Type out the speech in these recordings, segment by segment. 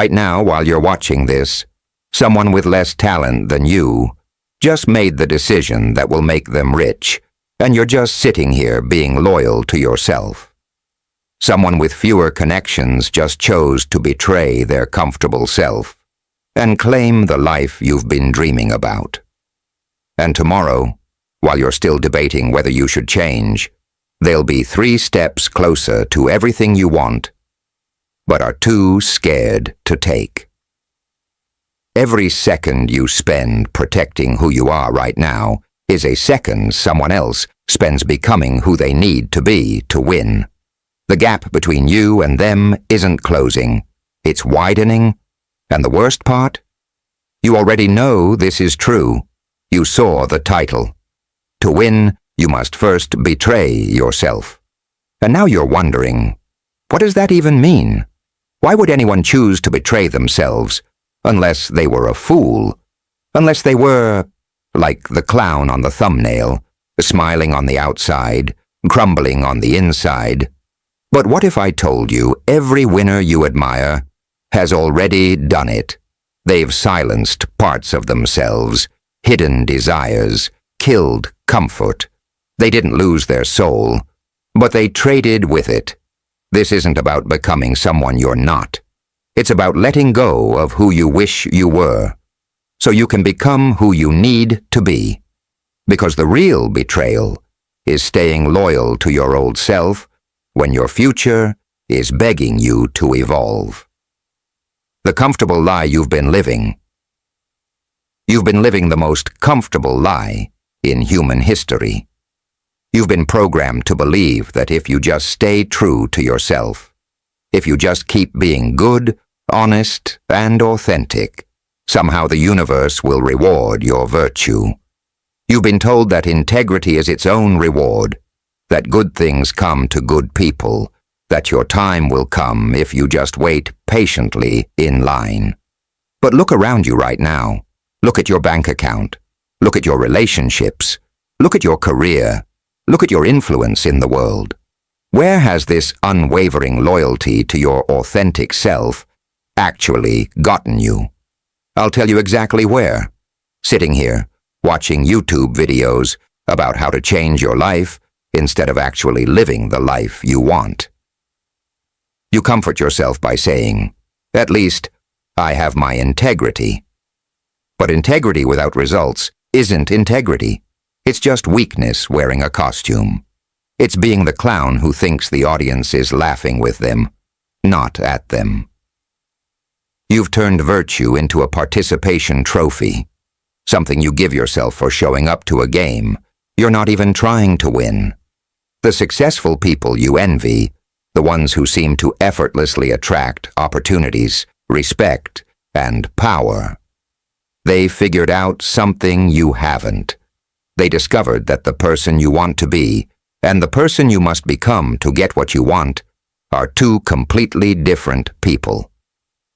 Right now, while you're watching this, someone with less talent than you just made the decision that will make them rich, and you're just sitting here being loyal to yourself. Someone with fewer connections just chose to betray their comfortable self and claim the life you've been dreaming about. And tomorrow, while you're still debating whether you should change, they'll be 3 steps closer to everything you want, but are too scared to take. Every second you spend protecting who you are right now is a second someone else spends becoming who they need to be to win. The gap between you and them isn't closing, it's widening, and the worst part? You already know this is true. You saw the title. To win, you must first betray yourself. And now you're wondering, what does that even mean? Why would anyone choose to betray themselves unless they were a fool? Unless they were, like the clown on the thumbnail, smiling on the outside, crumbling on the inside. But what if I told you every winner you admire has already done it? They've silenced parts of themselves, hidden desires, killed comfort. They didn't lose their soul, but they traded with it. This isn't about becoming someone you're not. It's about letting go of who you wish you were, so you can become who you need to be. Because the real betrayal is staying loyal to your old self when your future is begging you to evolve. The comfortable lie you've been living. You've been living the most comfortable lie in human history. You've been programmed to believe that if you just stay true to yourself, if you just keep being good, honest, and authentic, somehow the universe will reward your virtue. You've been told that integrity is its own reward, that good things come to good people, that your time will come if you just wait patiently in line. But look around you right now. Look at your bank account. Look at your relationships. Look at your career. Look at your influence in the world. Where has this unwavering loyalty to your authentic self actually gotten you? I'll tell you exactly where. Sitting here, watching YouTube videos about how to change your life instead of actually living the life you want. You comfort yourself by saying, "At least, I have my integrity." But integrity without results isn't integrity. It's just weakness wearing a costume. It's being the clown who thinks the audience is laughing with them, not at them. You've turned virtue into a participation trophy, something you give yourself for showing up to a game you're not even trying to win. The successful people you envy, the ones who seem to effortlessly attract opportunities, respect, and power. They figured out something you haven't. They discovered that the person you want to be and the person you must become to get what you want are 2 completely different people.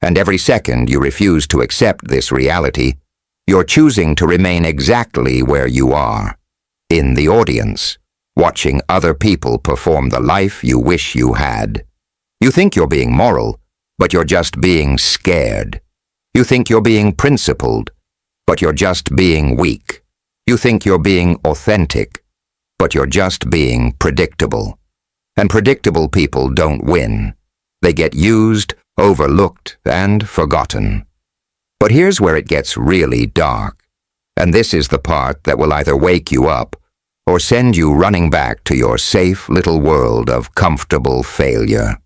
And every second you refuse to accept this reality, you're choosing to remain exactly where you are, in the audience, watching other people perform the life you wish you had. You think you're being moral, but you're just being scared. You think you're being principled, but you're just being weak. You think you're being authentic, but you're just being predictable. And predictable people don't win. They get used, overlooked, and forgotten. But here's where it gets really dark. And this is the part that will either wake you up or send you running back to your safe little world of comfortable failure.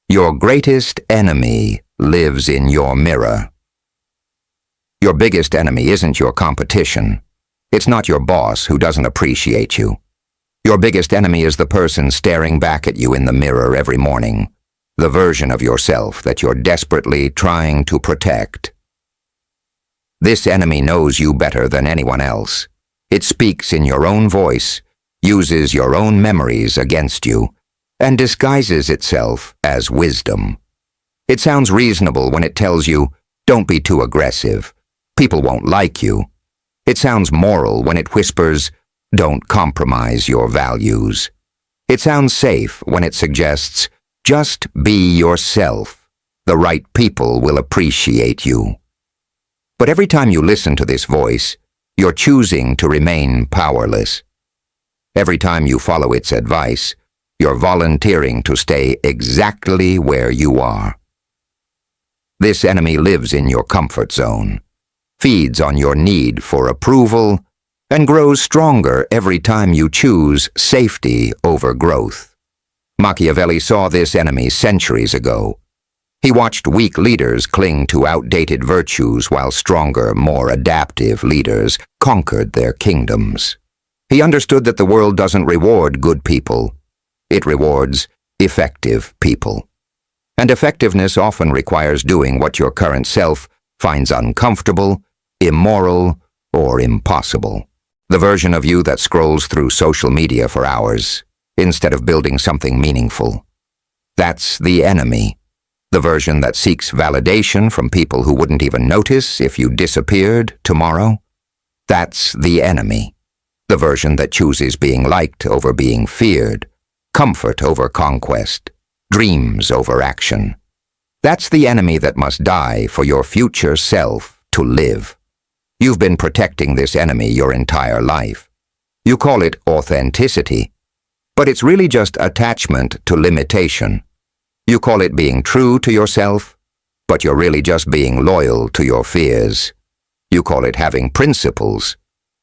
Your greatest enemy lives in your mirror. Your biggest enemy isn't your competition. It's not your boss who doesn't appreciate you. Your biggest enemy is the person staring back at you in the mirror every morning, the version of yourself that you're desperately trying to protect. This enemy knows you better than anyone else. It speaks in your own voice, uses your own memories against you, and disguises itself as wisdom. It sounds reasonable when it tells you, "Don't be too aggressive. People won't like you." It sounds moral when it whispers, "Don't compromise your values." It sounds safe when it suggests, "Just be yourself." The right people will appreciate you. But every time you listen to this voice, you're choosing to remain powerless. Every time you follow its advice, you're volunteering to stay exactly where you are. This enemy lives in your comfort zone, feeds on your need for approval, and grows stronger every time you choose safety over growth. Machiavelli saw this enemy centuries ago. He watched weak leaders cling to outdated virtues while stronger, more adaptive leaders conquered their kingdoms. He understood that the world doesn't reward good people. It rewards effective people. And effectiveness often requires doing what your current self finds uncomfortable, immoral, or impossible. The version of you that scrolls through social media for hours instead of building something meaningful. That's the enemy. The version that seeks validation from people who wouldn't even notice if you disappeared tomorrow. That's the enemy. The version that chooses being liked over being feared, comfort over conquest, dreams over action. That's the enemy that must die for your future self to live. You've been protecting this enemy your entire life. You call it authenticity, but it's really just attachment to limitation. You call it being true to yourself, but you're really just being loyal to your fears. You call it having principles,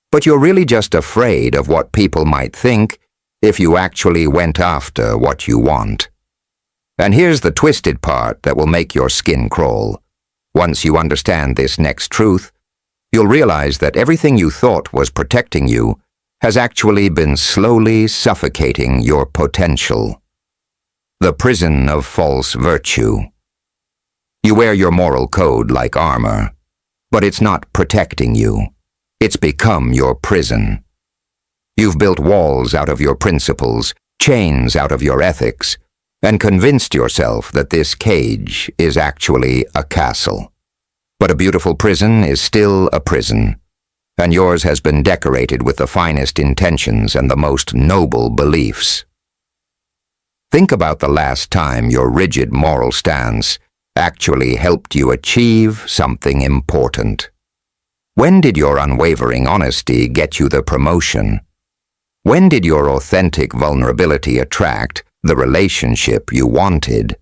but you're really just afraid of what people might think if you actually went after what you want. And here's the twisted part that will make your skin crawl. Once you understand this next truth, you'll realize that everything you thought was protecting you has actually been slowly suffocating your potential. The prison of false virtue. You wear your moral code like armor, but it's not protecting you. It's become your prison. You've built walls out of your principles, chains out of your ethics, and convinced yourself that this cage is actually a castle. But a beautiful prison is still a prison, and yours has been decorated with the finest intentions and the most noble beliefs. Think about the last time your rigid moral stance actually helped you achieve something important. When did your unwavering honesty get you the promotion? When did your authentic vulnerability attract the relationship you wanted?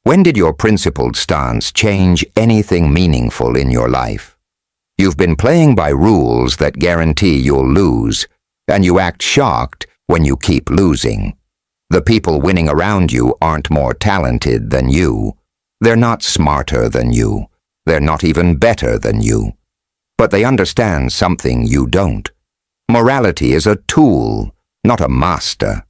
When did your principled stance change anything meaningful in your life? You've been playing by rules that guarantee you'll lose, and you act shocked when you keep losing. The people winning around you aren't more talented than you. They're not smarter than you. They're not even better than you. But they understand something you don't. Morality is a tool, not a master.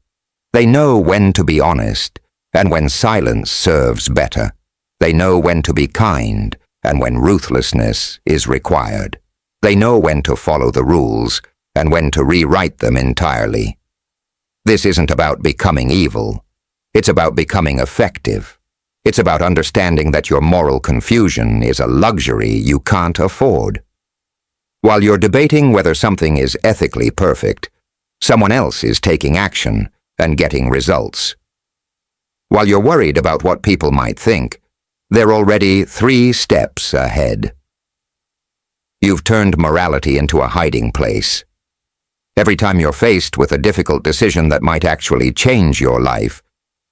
They know when to be honest, and when silence serves better. They know when to be kind, and when ruthlessness is required. They know when to follow the rules, and when to rewrite them entirely. This isn't about becoming evil. It's about becoming effective. It's about understanding that your moral confusion is a luxury you can't afford. While you're debating whether something is ethically perfect, someone else is taking action and getting results. While you're worried about what people might think, they're already 3 steps ahead. You've turned morality into a hiding place. Every time you're faced with a difficult decision that might actually change your life,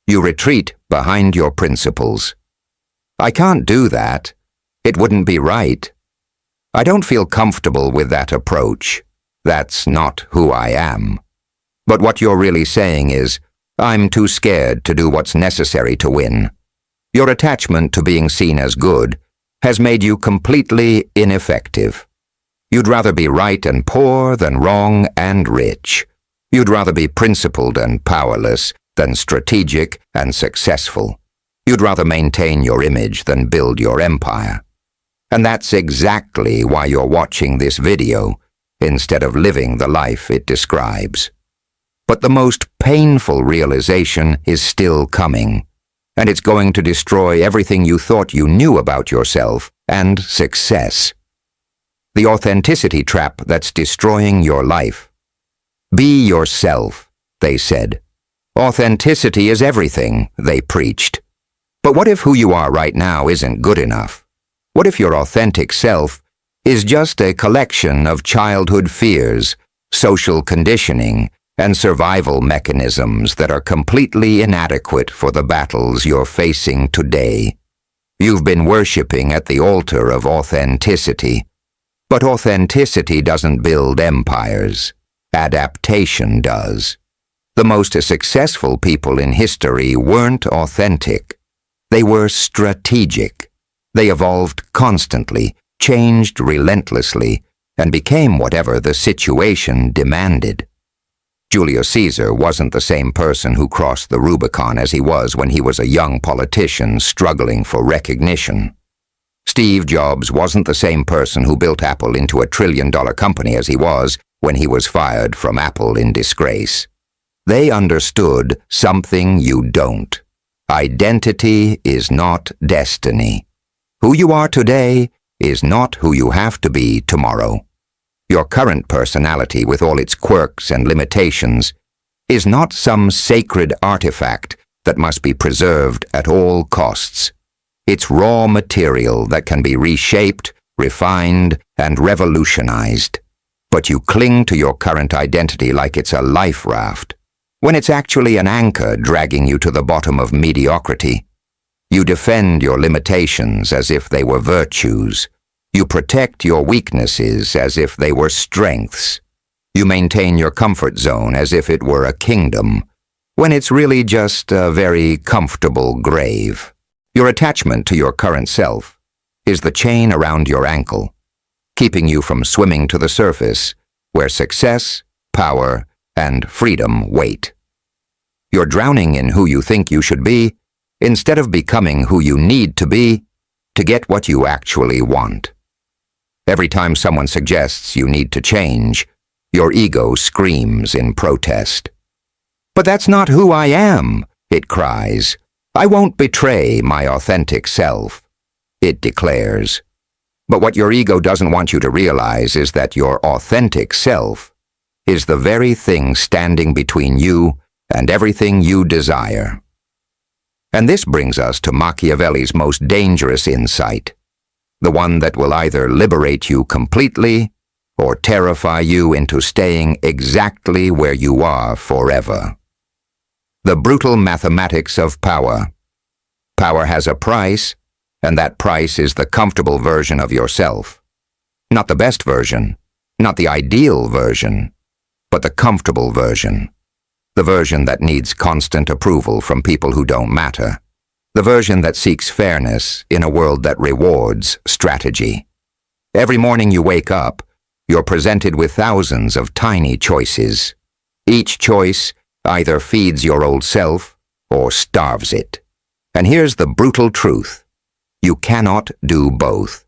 you retreat behind your principles. I can't do that. It wouldn't be right. I don't feel comfortable with that approach. That's not who I am. But what you're really saying is, I'm too scared to do what's necessary to win. Your attachment to being seen as good has made you completely ineffective. You'd rather be right and poor than wrong and rich. You'd rather be principled and powerless than strategic and successful. You'd rather maintain your image than build your empire. And that's exactly why you're watching this video instead of living the life it describes. But the most painful realization is still coming, and it's going to destroy everything you thought you knew about yourself and success. The authenticity trap that's destroying your life. Be yourself, they said. Authenticity is everything, they preached. But what if who you are right now isn't good enough? What if your authentic self is just a collection of childhood fears, social conditioning, and survival mechanisms that are completely inadequate for the battles you're facing today? You've been worshipping at the altar of authenticity. But authenticity doesn't build empires. Adaptation does. The most successful people in history weren't authentic. They were strategic. They evolved constantly, changed relentlessly, and became whatever the situation demanded. Julius Caesar wasn't the same person who crossed the Rubicon as he was when he was a young politician struggling for recognition. Steve Jobs wasn't the same person who built Apple into a trillion-dollar company as he was when he was fired from Apple in disgrace. They understood something you don't. Identity is not destiny. Who you are today is not who you have to be tomorrow. Your current personality, with all its quirks and limitations, is not some sacred artifact that must be preserved at all costs. It's raw material that can be reshaped, refined, and revolutionized. But you cling to your current identity like it's a life raft, when it's actually an anchor dragging you to the bottom of mediocrity. You defend your limitations as if they were virtues. You protect your weaknesses as if they were strengths. You maintain your comfort zone as if it were a kingdom, when it's really just a very comfortable grave. Your attachment to your current self is the chain around your ankle, keeping you from swimming to the surface, where success, power, and freedom wait. You're drowning in who you think you should be, instead of becoming who you need to be to get what you actually want. Every time someone suggests you need to change, your ego screams in protest. "But that's not who I am," it cries. "I won't betray my authentic self," it declares. But what your ego doesn't want you to realize is that your authentic self is the very thing standing between you and everything you desire. And this brings us to Machiavelli's most dangerous insight, the one that will either liberate you completely or terrify you into staying exactly where you are forever. The brutal mathematics of power. Power has a price, and that price is the comfortable version of yourself. Not the best version, not the ideal version, but the comfortable version. The version that needs constant approval from people who don't matter. The version that seeks fairness in a world that rewards strategy. Every morning you wake up, you're presented with thousands of tiny choices. Each choice either feeds your old self or starves it. And here's the brutal truth. You cannot do both.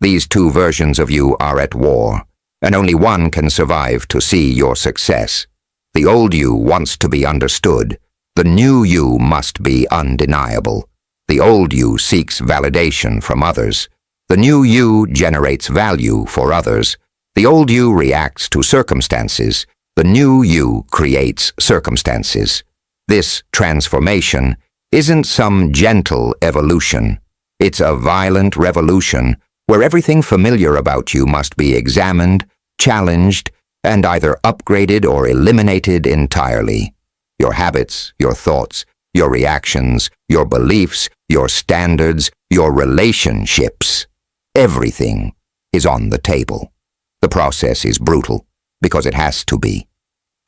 These two versions of you are at war, and only one can survive to see your success. The old you wants to be understood. The new you must be undeniable. The old you seeks validation from others. The new you generates value for others. The old you reacts to circumstances. The new you creates circumstances. This transformation isn't some gentle evolution. It's a violent revolution where everything familiar about you must be examined, challenged, and either upgraded or eliminated entirely. Your habits, your thoughts, your reactions, your beliefs, your standards, your relationships. Everything is on the table. The process is brutal, because it has to be.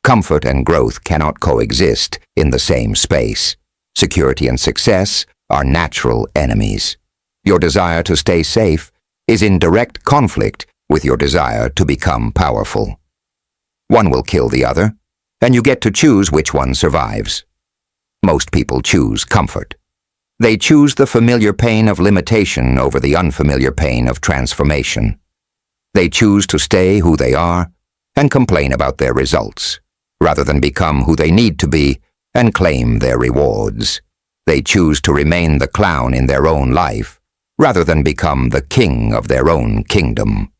Comfort and growth cannot coexist in the same space. Security and success are natural enemies. Your desire to stay safe is in direct conflict with your desire to become powerful. One will kill the other, and you get to choose which one survives. Most people choose comfort. They choose the familiar pain of limitation over the unfamiliar pain of transformation. They choose to stay who they are and complain about their results, rather than become who they need to be and claim their rewards. They choose to remain the clown in their own life, rather than become the king of their own kingdom.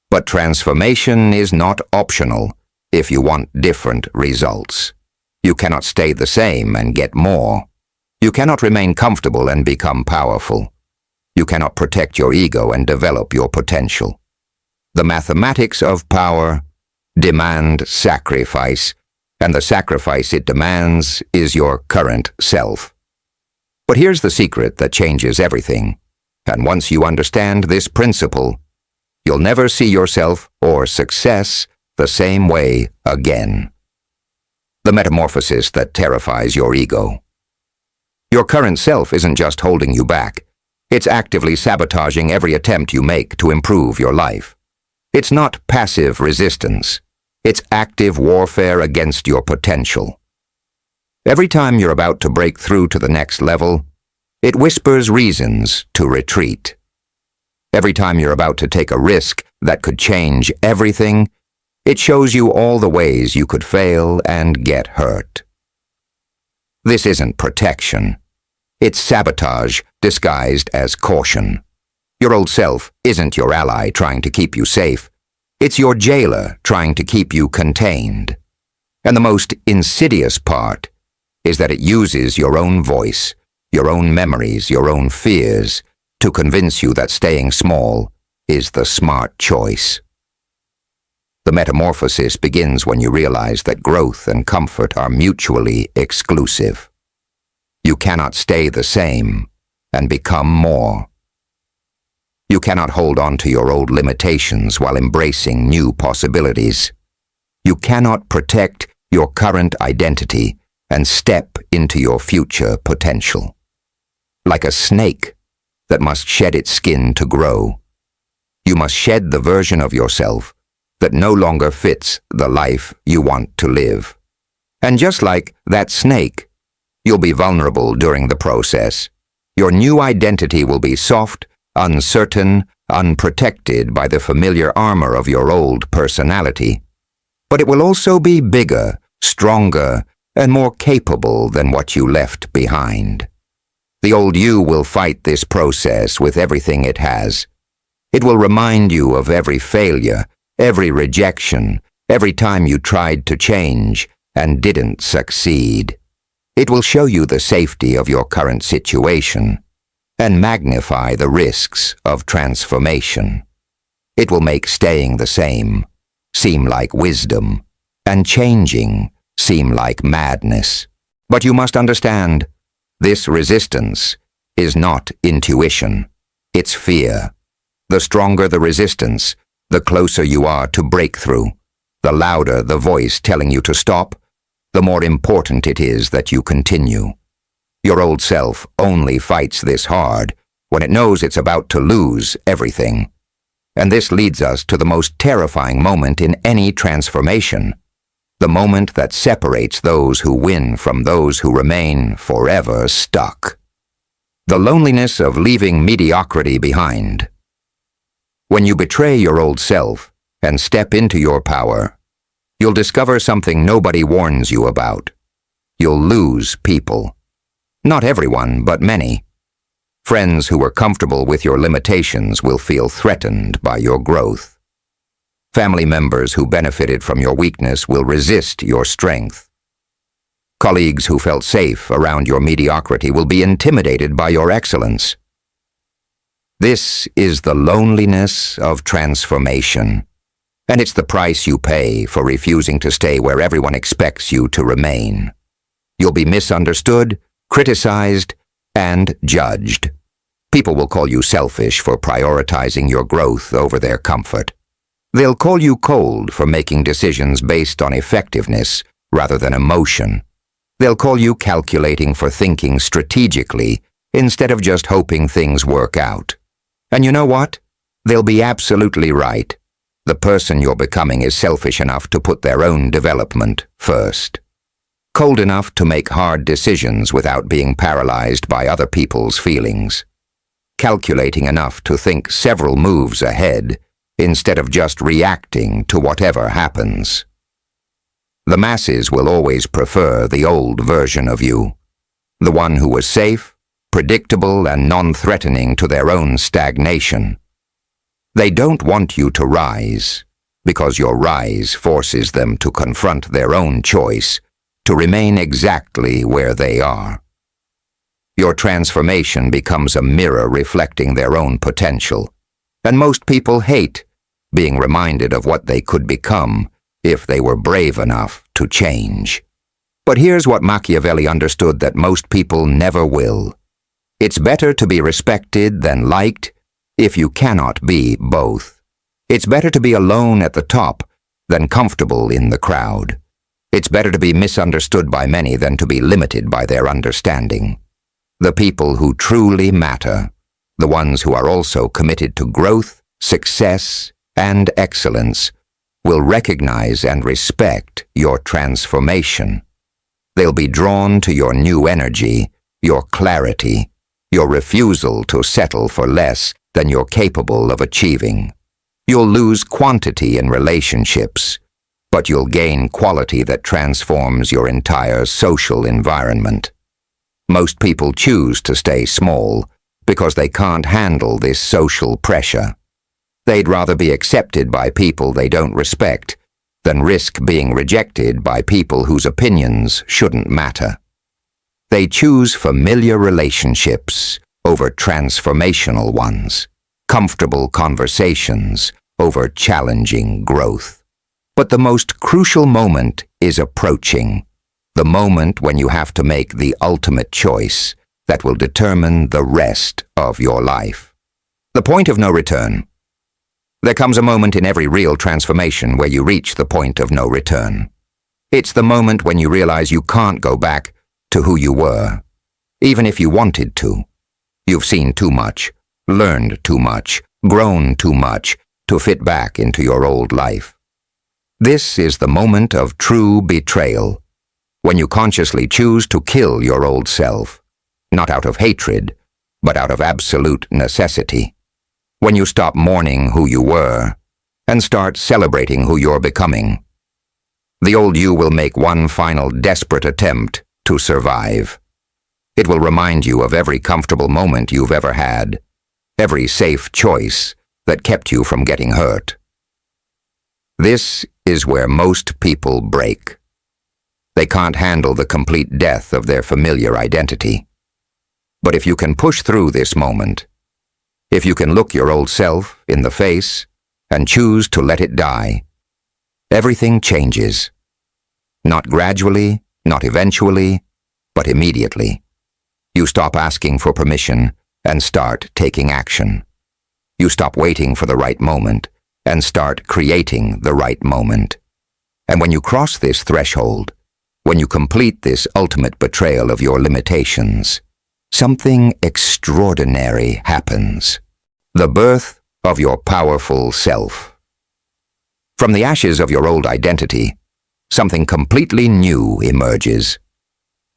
But transformation is not optional if you want different results. You cannot stay the same and get more. You cannot remain comfortable and become powerful. You cannot protect your ego and develop your potential. The mathematics of power demand sacrifice, and the sacrifice it demands is your current self. But here's the secret that changes everything, and once you understand this principle, you'll never see yourself or success the same way again. The metamorphosis that terrifies your ego. Your current self isn't just holding you back. It's actively sabotaging every attempt you make to improve your life. It's not passive resistance. It's active warfare against your potential. Every time you're about to break through to the next level, it whispers reasons to retreat. Every time you're about to take a risk that could change everything, it shows you all the ways you could fail and get hurt. This isn't protection. It's sabotage disguised as caution. Your old self isn't your ally trying to keep you safe. It's your jailer trying to keep you contained. And the most insidious part is that it uses your own voice, your own memories, your own fears to convince you that staying small is the smart choice. The metamorphosis begins when you realize that growth and comfort are mutually exclusive. You cannot stay the same and become more. You cannot hold on to your old limitations while embracing new possibilities. You cannot protect your current identity and step into your future potential. Like a snake that must shed its skin to grow, you must shed the version of yourself that no longer fits the life you want to live. And just like that snake, you'll be vulnerable during the process. Your new identity will be soft, uncertain, unprotected by the familiar armor of your old personality. But it will also be bigger, stronger, and more capable than what you left behind. The old you will fight this process with everything it has. It will remind you of every failure, every rejection, every time you tried to change and didn't succeed. It will show you the safety of your current situation and magnify the risks of transformation. It will make staying the same seem like wisdom and changing seem like madness. But you must understand, this resistance is not intuition, it's fear. The stronger the resistance, the closer you are to breakthrough. The louder the voice telling you to stop, the more important it is that you continue. Your old self only fights this hard when it knows it's about to lose everything. And this leads us to the most terrifying moment in any transformation, the moment that separates those who win from those who remain forever stuck. The loneliness of leaving mediocrity behind. When you betray your old self and step into your power, you'll discover something nobody warns you about. You'll lose people. Not everyone, but many. Friends who were comfortable with your limitations will feel threatened by your growth. Family members who benefited from your weakness will resist your strength. Colleagues who felt safe around your mediocrity will be intimidated by your excellence. This is the loneliness of transformation, and it's the price you pay for refusing to stay where everyone expects you to remain. You'll be misunderstood, criticized, and judged. People will call you selfish for prioritizing your growth over their comfort. They'll call you cold for making decisions based on effectiveness rather than emotion. They'll call you calculating for thinking strategically instead of just hoping things work out. And you know what? They'll be absolutely right. The person you're becoming is selfish enough to put their own development first. Cold enough to make hard decisions without being paralyzed by other people's feelings. Calculating enough to think several moves ahead instead of just reacting to whatever happens. The masses will always prefer the old version of you, the one who was safe, predictable, and non-threatening to their own stagnation. They don't want you to rise, because your rise forces them to confront their own choice to remain exactly where they are. Your transformation becomes a mirror reflecting their own potential. And most people hate being reminded of what they could become if they were brave enough to change. But here's what Machiavelli understood that most people never will. It's better to be respected than liked if you cannot be both. It's better to be alone at the top than comfortable in the crowd. It's better to be misunderstood by many than to be limited by their understanding. The people who truly matter, the ones who are also committed to growth, success, and excellence, will recognize and respect your transformation. They'll be drawn to your new energy, your clarity, your refusal to settle for less than you're capable of achieving. You'll lose quantity in relationships, but you'll gain quality that transforms your entire social environment. Most people choose to stay small because they can't handle this social pressure. They'd rather be accepted by people they don't respect than risk being rejected by people whose opinions shouldn't matter. They choose familiar relationships over transformational ones, comfortable conversations over challenging growth. But the most crucial moment is approaching, the moment when you have to make the ultimate choice that will determine the rest of your life. The point of no return. There comes a moment in every real transformation where you reach the point of no return. It's the moment when you realize you can't go back to who you were, even if you wanted to. You've seen too much, learned too much, grown too much to fit back into your old life. This is the moment of true betrayal, when you consciously choose to kill your old self, not out of hatred, but out of absolute necessity. When you stop mourning who you were and start celebrating who you're becoming. The old you will make one final desperate attempt to survive. It will remind you of every comfortable moment you've ever had, every safe choice that kept you from getting hurt. This is where most people break. They can't handle the complete death of their familiar identity. But if you can push through this moment, if you can look your old self in the face and choose to let it die, everything changes. Not gradually, not eventually, but immediately. You stop asking for permission and start taking action. You stop waiting for the right moment and start creating the right moment. And when you cross this threshold, when you complete this ultimate betrayal of your limitations, something extraordinary happens. The birth of your powerful self. From the ashes of your old identity, something completely new emerges.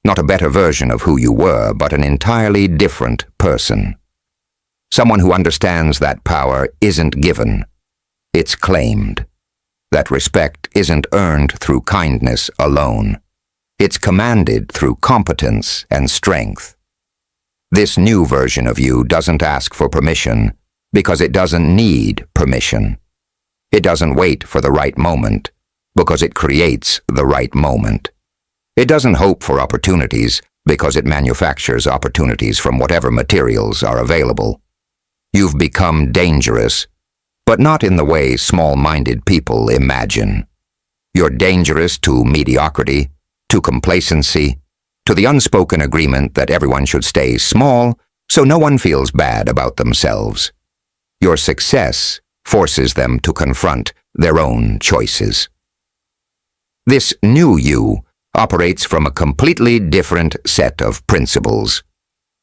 Not a better version of who you were, but an entirely different person. Someone who understands that power isn't given, it's claimed. That respect isn't earned through kindness alone. It's commanded through competence and strength. This new version of you doesn't ask for permission because it doesn't need permission. It doesn't wait for the right moment because it creates the right moment. It doesn't hope for opportunities because it manufactures opportunities from whatever materials are available. You've become dangerous, but not in the way small-minded people imagine. You're dangerous to mediocrity, to complacency, to the unspoken agreement that everyone should stay small so no one feels bad about themselves. Your success forces them to confront their own choices. This new you operates from a completely different set of principles.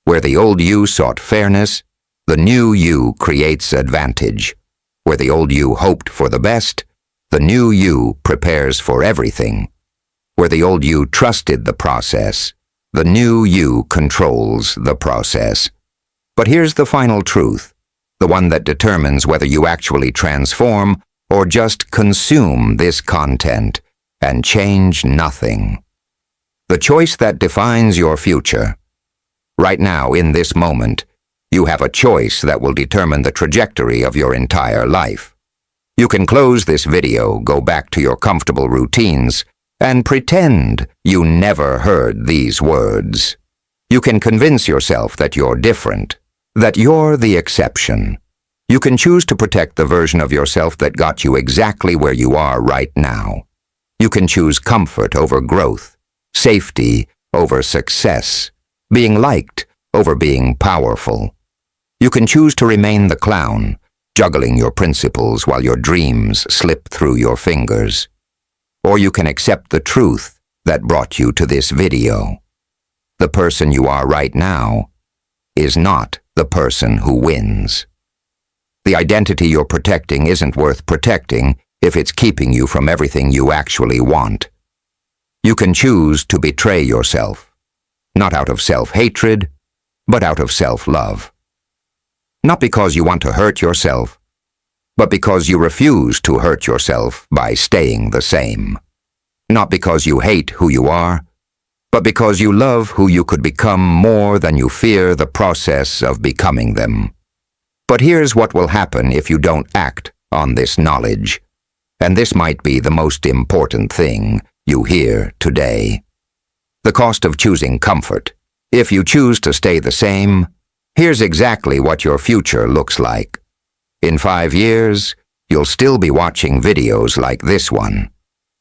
Where the old you sought fairness, the new you creates advantage. Where the old you hoped for the best, the new you prepares for everything. Where the old you trusted the process, the new you controls the process. But here's the final truth, the one that determines whether you actually transform or just consume this content and change nothing. The choice that defines your future. Right now, in this moment, you have a choice that will determine the trajectory of your entire life. You can close this video, go back to your comfortable routines, and pretend you never heard these words. You can convince yourself that you're different, that you're the exception. You can choose to protect the version of yourself that got you exactly where you are right now. You can choose comfort over growth, safety over success, being liked over being powerful. You can choose to remain the clown, juggling your principles while your dreams slip through your fingers. Or you can accept the truth that brought you to this video. The person you are right now is not the person who wins. The identity you're protecting isn't worth protecting if it's keeping you from everything you actually want. You can choose to betray yourself, not out of self-hatred, but out of self-love. Not because you want to hurt yourself, but because you refuse to hurt yourself by staying the same. Not because you hate who you are, but because you love who you could become more than you fear the process of becoming them. But here's what will happen if you don't act on this knowledge, and this might be the most important thing you hear today. The cost of choosing comfort. If you choose to stay the same, here's exactly what your future looks like. In 5 years, you'll still be watching videos like this one.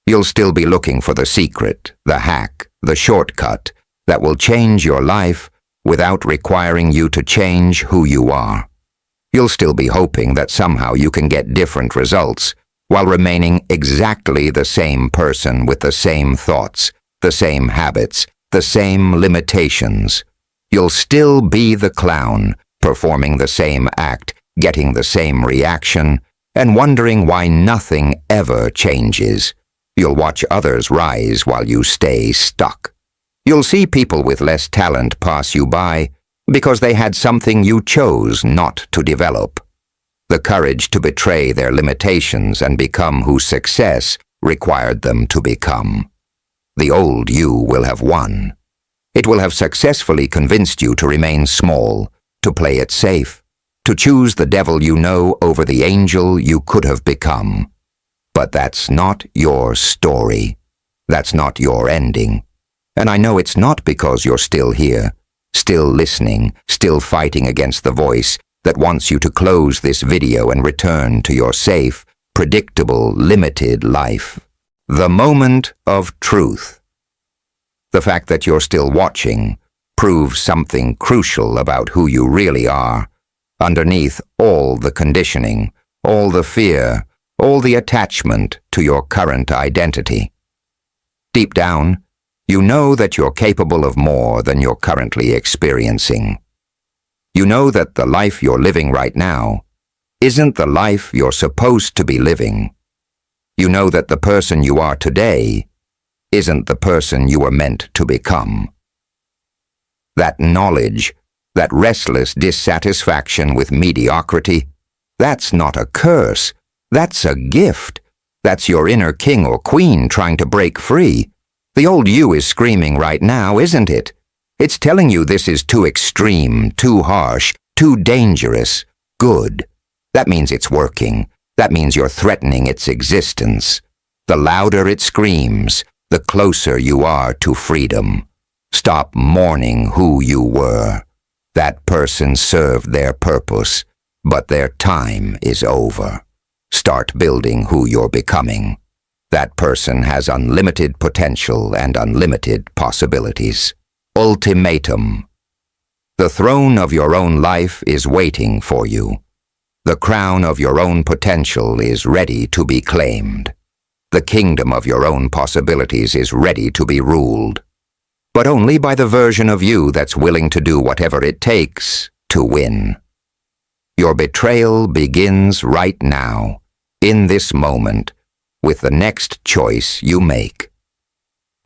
You'll still be looking for the secret, the hack, the shortcut that will change your life without requiring you to change who you are. You'll still be hoping that somehow you can get different results while remaining exactly the same person with the same thoughts, the same habits, the same limitations. You'll still be the clown, performing the same act, getting the same reaction, and wondering why nothing ever changes. You'll watch others rise while you stay stuck. You'll see people with less talent pass you by because they had something you chose not to develop. The courage to betray their limitations and become who success required them to become. The old you will have won. It will have successfully convinced you to remain small, to play it safe, to choose the devil you know over the angel you could have become. But that's not your story. That's not your ending. And I know it's not because you're still here, still listening, still fighting against the voice that wants you to close this video and return to your safe, predictable, limited life. The moment of truth. The fact that you're still watching proves something crucial about who you really are, underneath all the conditioning, all the fear, all the attachment to your current identity. Deep down, you know that you're capable of more than you're currently experiencing. You know that the life you're living right now isn't the life you're supposed to be living. You know that the person you are today isn't the person you were meant to become. That knowledge, that restless dissatisfaction with mediocrity, that's not a curse. That's a gift. That's your inner king or queen trying to break free. The old you is screaming right now, isn't it? It's telling you this is too extreme, too harsh, too dangerous. Good. That means it's working. That means you're threatening its existence. The louder it screams, the closer you are to freedom. Stop mourning who you were. That person served their purpose, but their time is over. Start building who you're becoming. That person has unlimited potential and unlimited possibilities. Ultimatum. The throne of your own life is waiting for you. The crown of your own potential is ready to be claimed. The kingdom of your own possibilities is ready to be ruled. But only by the version of you that's willing to do whatever it takes to win. Your betrayal begins right now, in this moment, with the next choice you make.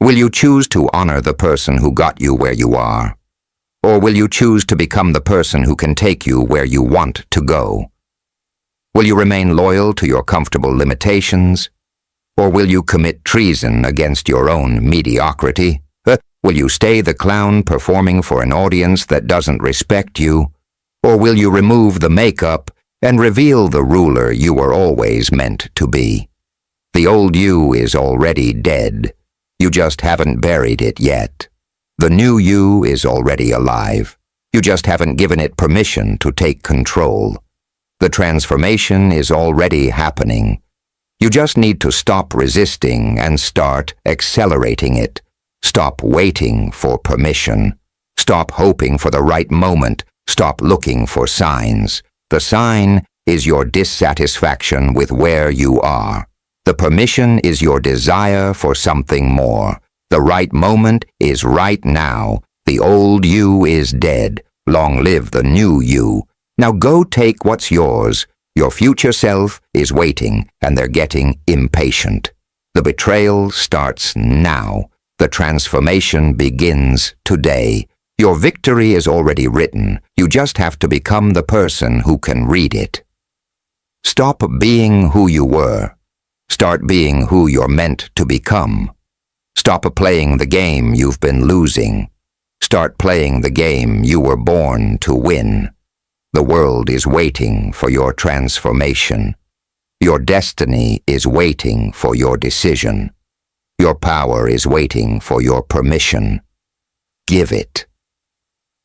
Will you choose to honor the person who got you where you are? Or will you choose to become the person who can take you where you want to go? Will you remain loyal to your comfortable limitations? Or will you commit treason against your own mediocrity? Will you stay the clown performing for an audience that doesn't respect you? Or will you remove the makeup and reveal the ruler you were always meant to be? The old you is already dead. You just haven't buried it yet. The new you is already alive. You just haven't given it permission to take control. The transformation is already happening. You just need to stop resisting and start accelerating it. Stop waiting for permission. Stop hoping for the right moment. Stop looking for signs. The sign is your dissatisfaction with where you are. The permission is your desire for something more. The right moment is right now. The old you is dead. Long live the new you. Now go take what's yours. Your future self is waiting, and they're getting impatient. The betrayal starts now. The transformation begins today. Your victory is already written. You just have to become the person who can read it. Stop being who you were. Start being who you're meant to become. Stop playing the game you've been losing. Start playing the game you were born to win. The world is waiting for your transformation. Your destiny is waiting for your decision. Your power is waiting for your permission. Give it.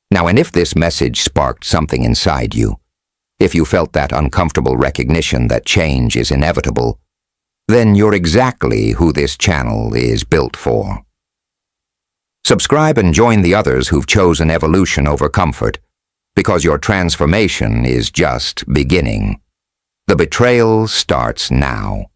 Now, and if this message sparked something inside you, if you felt that uncomfortable recognition that change is inevitable, then you're exactly who this channel is built for. Subscribe and join the others who've chosen evolution over comfort, because your transformation is just beginning. The betrayal starts now.